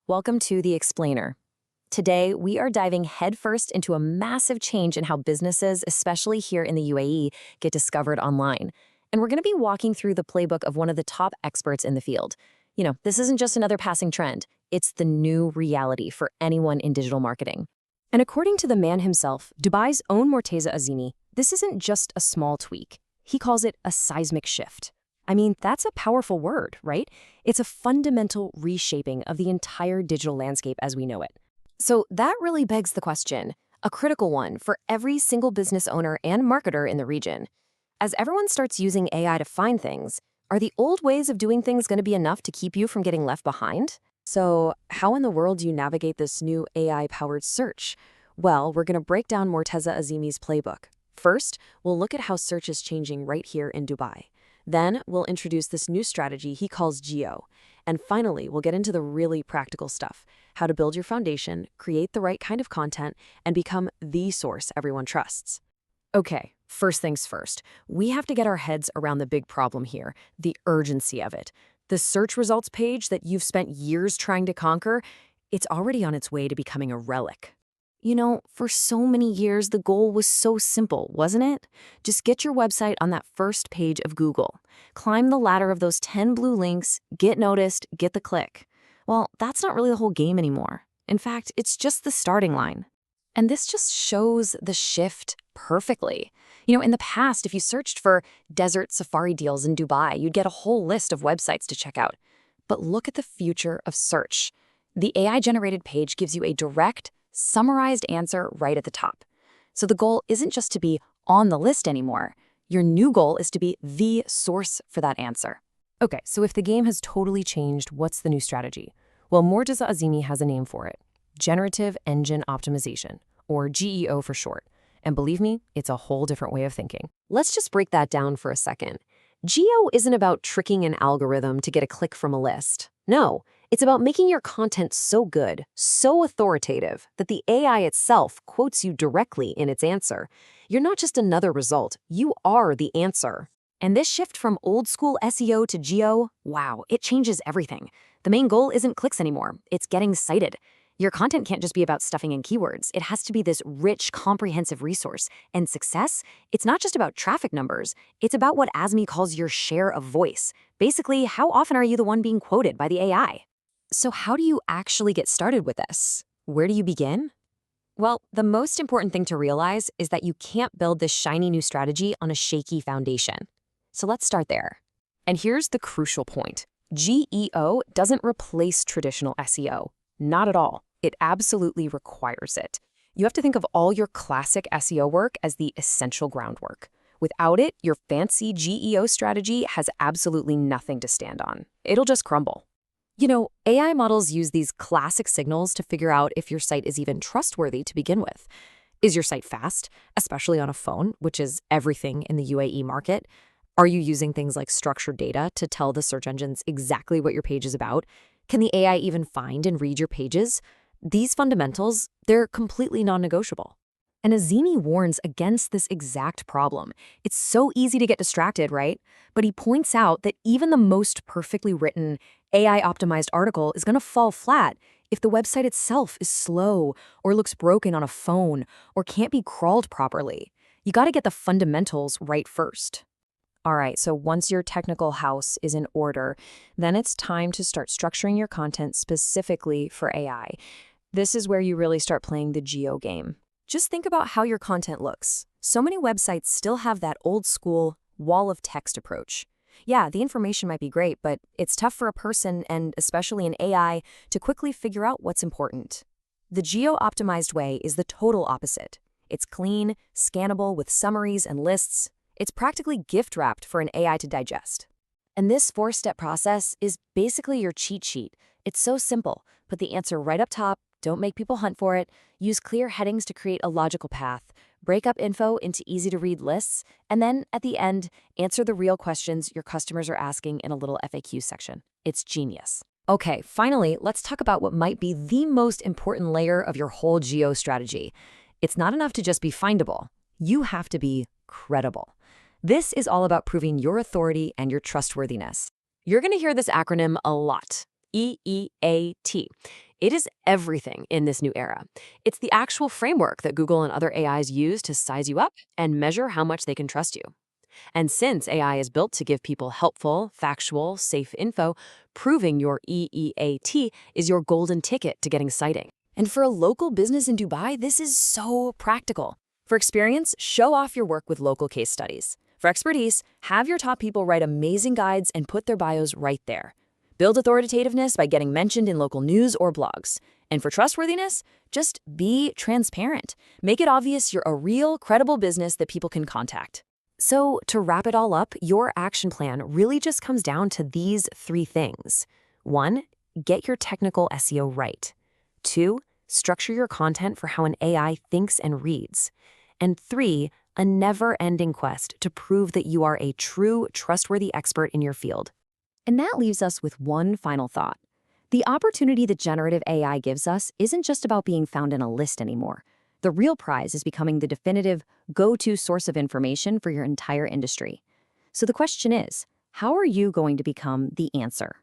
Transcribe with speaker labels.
Speaker 1: Welcome to The Explainer. Today, we are diving headfirst into a massive change in how businesses, especially here in the UAE, get discovered online. And we're going to be walking through the playbook of one of the top experts in the field. This isn't just another passing trend. It's the new reality for anyone in digital marketing. And according to the man himself, Dubai's own Morteza Azimi, this isn't just a small tweak. He calls it a seismic shift. I mean, that's a powerful word, right? It's a fundamental reshaping of the entire digital landscape as we know it. So that really begs the question, a critical one for every single business owner and marketer in the region. As everyone starts using AI to find things, are the old ways of doing things going to be enough to keep you from getting left behind? So how in the world do you navigate this new AI-powered search? Well, we're going to break down Morteza Azimi's playbook. First, we'll look at how search is changing right here in Dubai. Then, we'll introduce this new strategy he calls GEO. And finally, we'll get into the really practical stuff, how to build your foundation, create the right kind of content, and become the source everyone trusts. Okay, first things first. We have to get our heads around the big problem here, the urgency of it. The search results page that you've spent years trying to conquer, it's already on its way to becoming a relic. For so many years, the goal was so simple, wasn't it? Just get your website on that first page of Google. Climb the ladder of those 10 blue links, get noticed, get the click. Well, that's not really the whole game anymore. In fact, it's just the starting line. And this just shows the shift perfectly. In the past, if you searched for desert safari deals in Dubai, you'd get a whole list of websites to check out. But look at the future of search. The AI-generated page gives you a direct, summarized answer right at the top. So the goal isn't just to be on the list anymore. Your new goal is to be the source for that answer. Okay, so if the game has totally changed, what's the new strategy? Well, Morteza Azimi has a name for it. Generative Engine Optimization, or GEO for short. And believe me, it's a whole different way of thinking. Let's just break that down for a second. GEO isn't about tricking an algorithm to get a click from a list. No, it's about making your content so good, so authoritative, that the AI itself quotes you directly in its answer. You're not just another result, you are the answer. And this shift from old-school SEO to GEO, wow, it changes everything. The main goal isn't clicks anymore, it's getting cited. Your content can't just be about stuffing in keywords. It has to be this rich, comprehensive resource. And success, it's not just about traffic numbers. It's about what Azmi calls your share of voice. Basically, how often are you the one being quoted by the AI? So how do you actually get started with this? Where do you begin? Well, the most important thing to realize is that you can't build this shiny new strategy on a shaky foundation. So let's start there. And here's the crucial point. GEO doesn't replace traditional SEO. Not at all. It absolutely requires it. You have to think of all your classic SEO work as the essential groundwork. Without it, your fancy GEO strategy has absolutely nothing to stand on. It'll just crumble. AI models use these classic signals to figure out if your site is even trustworthy to begin with. Is your site fast, especially on a phone, which is everything in the UAE market? Are you using things like structured data to tell the search engines exactly what your page is about? Can the AI even find and read your pages? These fundamentals, they're completely non-negotiable. And Azimi warns against this exact problem. It's so easy to get distracted, right? But he points out that even the most perfectly written, AI-optimized article is going to fall flat if the website itself is slow or looks broken on a phone or can't be crawled properly. You got to get the fundamentals right first. All right, so once your technical house is in order, then it's time to start structuring your content specifically for AI. This is where you really start playing the GEO game. Just think about how your content looks. So many websites still have that old school wall of text approach. Yeah, the information might be great, but it's tough for a person, and especially an AI, to quickly figure out what's important. The GEO-optimized way is the total opposite. It's clean, scannable with summaries and lists. It's practically gift-wrapped for an AI to digest. And this 4-step process is basically your cheat sheet. It's so simple. Put the answer right up top, don't make people hunt for it, use clear headings to create a logical path, break up info into easy-to-read lists, and then, at the end, answer the real questions your customers are asking in a little FAQ section. It's genius. Okay, finally, let's talk about what might be the most important layer of your whole GEO strategy. It's not enough to just be findable. You have to be credible. This is all about proving your authority and your trustworthiness. You're going to hear this acronym a lot.
Speaker 2: EEAT. It is everything in this new era. It's the actual framework that Google and other AIs use to size you up and measure how much they can trust you. And since AI is built to give people helpful, factual, safe info, proving your EEAT is your golden ticket to getting citing. And for a local business in Dubai, this is so practical. For experience, show off your work with local case studies. For expertise, have your top people write amazing guides and put their bios right there. Build authoritativeness by getting mentioned in local news or blogs. And for trustworthiness, just be transparent. Make it obvious you're a real, credible business that people can contact. So, to wrap it all up, your action plan really just comes down to these 3 things. 1, get your technical SEO right. 2, structure your content for how an AI thinks and reads. And 3, a never-ending quest to prove that you are a true, trustworthy expert in your field. And that leaves us with one final thought. The opportunity that generative AI gives us isn't just about being found in a list anymore. The real prize is becoming the definitive, go-to source of information for your entire industry. So the question is, how are you going to become the answer?